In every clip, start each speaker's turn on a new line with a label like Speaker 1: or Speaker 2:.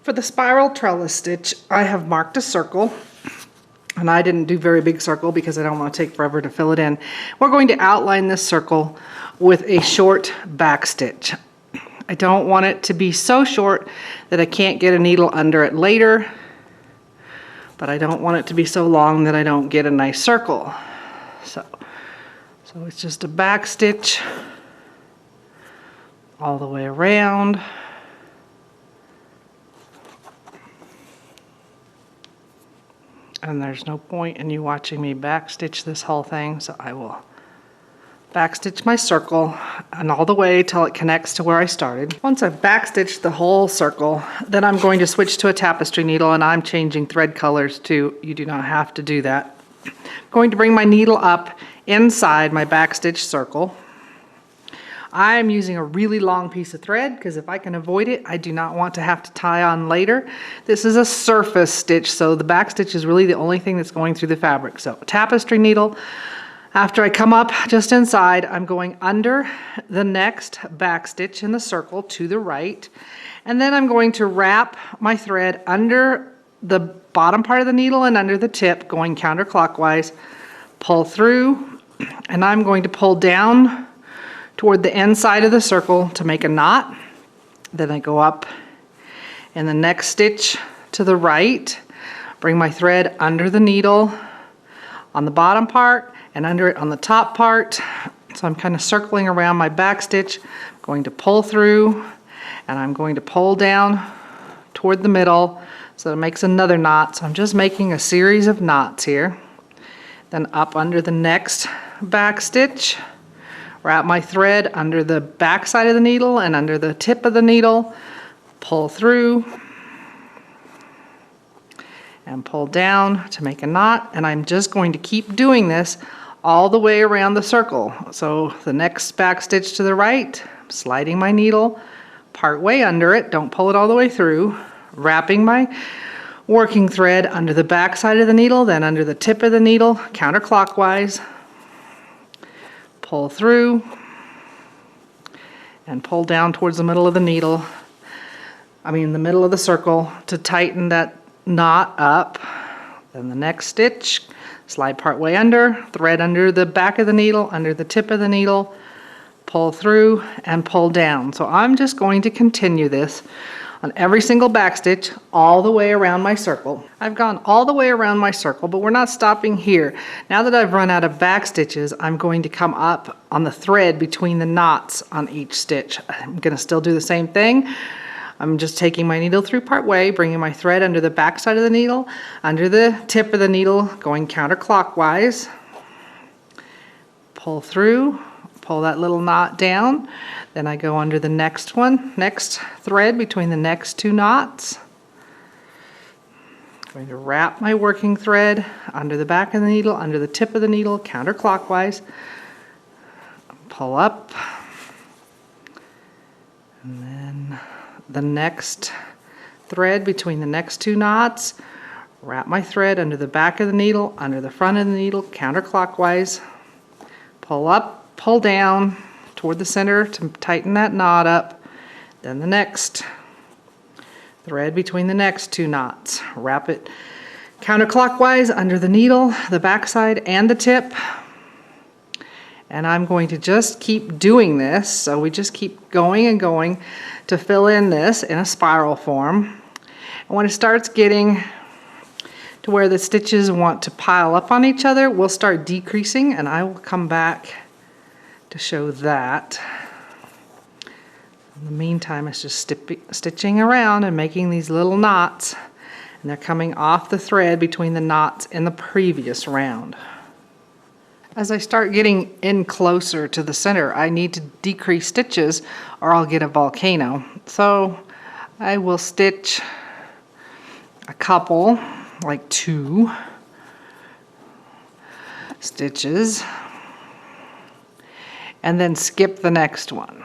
Speaker 1: For the spiral trellis stitch, I have marked a circle, and I didn't do very big circle because I don't want to take forever to fill it in. We're going to outline this circle with a short back stitch. I don't want it to be so short that I can't get a needle under it later, but I don't want it to be so long that I don't get a nice circle. So it's just a back stitch all the way around. And there's no point in you watching me backstitch this whole thing, so I will backstitch my circle and all the way till it connects to where I started. Once I've backstitched the whole circle, then I'm going to switch to a tapestry needle, and I'm changing thread colors too. You do not have to do that. I'm going to bring my needle up inside my backstitch circle. I'm using a really long piece of thread because if I can avoid it, I do not want to have to tie on later. This is a surface stitch, so the back stitch is really the only thing that's going through the fabric. So tapestry needle. After I come up just inside, I'm going under the next back stitch in the circle to the right, and then I'm going to wrap my thread under the bottom part of the needle and under the tip, going counterclockwise, pull through, and I'm going to pull down toward the inside of the circle to make a knot. Then I go up in the next stitch to the right, bring my thread under the needle on the bottom part and under it on the top part. So I'm kind of circling around my back stitch. I'm going to pull through, and I'm going to pull down toward the middle so it makes another knot. So I'm just making a series of knots here. Then up under the next back stitch, wrap my thread under the back side of the needle and under the tip of the needle, pull through, and pull down to make a knot. And I'm just going to keep doing this all the way around the circle. So the next back stitch to the right, I'm sliding my needle part way under it, don't pull it all the way through, wrapping my working thread under the back side of the needle, then under the tip of the needle, counterclockwise, pull through, and pull down towards the middle of the needle, the middle of the circle to tighten that knot up. Then the next stitch, slide part way under, thread under the back of the needle, under the tip of the needle, pull through and pull down. So I'm just going to continue this on every single back stitch all the way around my circle. I've gone all the way around my circle, but we're not stopping here. Now that I've run out of back stitches, I'm going to come up on the thread between the knots on each stitch. I'm going to still do the same thing. I'm just taking my needle through part way, bringing my thread under the back side of the needle, under the tip of the needle, going counterclockwise, pull through, pull that little knot down, then I go under the next thread between the next two knots. I'm going to wrap my working thread under the back of the needle, under the tip of the needle, counterclockwise, pull up, and then the next thread between the next two knots, wrap my thread under the back of the needle, under the front of the needle, counterclockwise, pull up, pull down toward the center to tighten that knot up. Then the next thread between the next two knots, wrap it counterclockwise under the needle, the back side and the tip. And I'm going to just keep doing this, so we just keep going and going to fill in this in a spiral form. And when it starts getting to where the stitches want to pile up on each other, we'll start decreasing, and I will come back to show that. In the meantime, it's just stitching around and making these little knots, and they're coming off the thread between the knots in the previous round. As I start getting in closer to the center, I need to decrease stitches or I'll get a volcano. So I will stitch a couple, like 2 stitches, and then skip the next one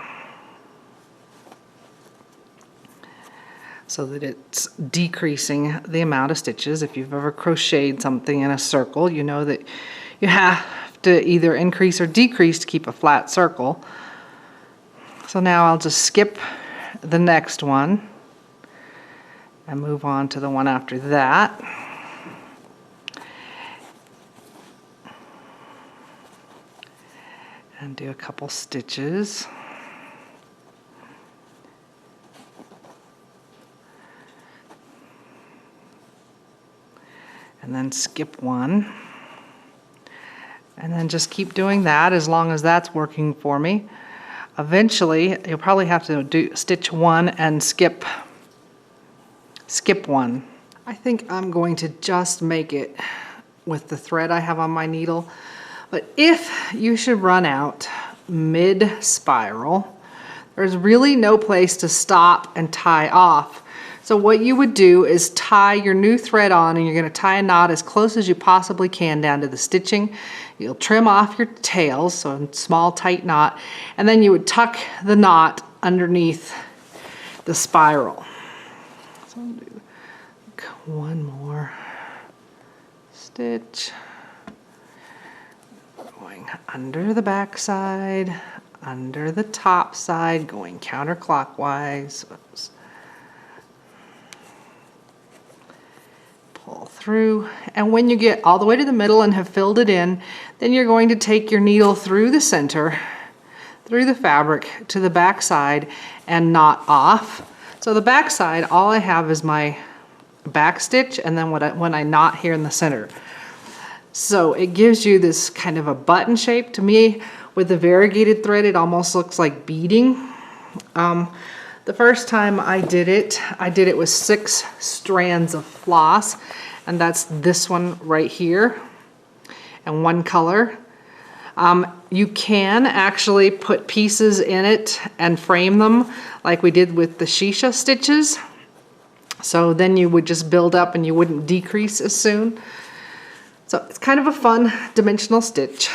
Speaker 1: so that it's decreasing the amount of stitches. If you've ever crocheted something in a circle, you know that you have to either increase or decrease to keep a flat circle. So now I'll just skip the next one and move on to the one after that. And do a couple stitches. And then skip one. And then just keep doing that as long as that's working for me. Eventually, you'll probably have to stitch one and skip one. I think I'm going to just make it with the thread I have on my needle. But if you should run out mid-spiral, there's really no place to stop and tie off. So what you would do is tie your new thread on, and you're going to tie a knot as close as you possibly can down to the stitching. You'll trim off your tails, so a small tight knot, and then you would tuck the knot underneath the spiral. So I'll do one more stitch, going under the back side, under the top side, going counterclockwise. Oops. Pull through, and when you get all the way to the middle and have filled it in, then you're going to take your needle through the center, through the fabric to the back side and knot off. So the back side, all I have is my back stitch, and then when I knot here in the center. So it gives you this kind of a button shape. To me, with the variegated thread, it almost looks like beading. The first time I did it with 6 strands of floss, and that's this one right here, and one color. You can actually put pieces in it and frame them like we did with the shisha stitches. So then you would just build up and you wouldn't decrease as soon. So it's kind of a fun dimensional stitch.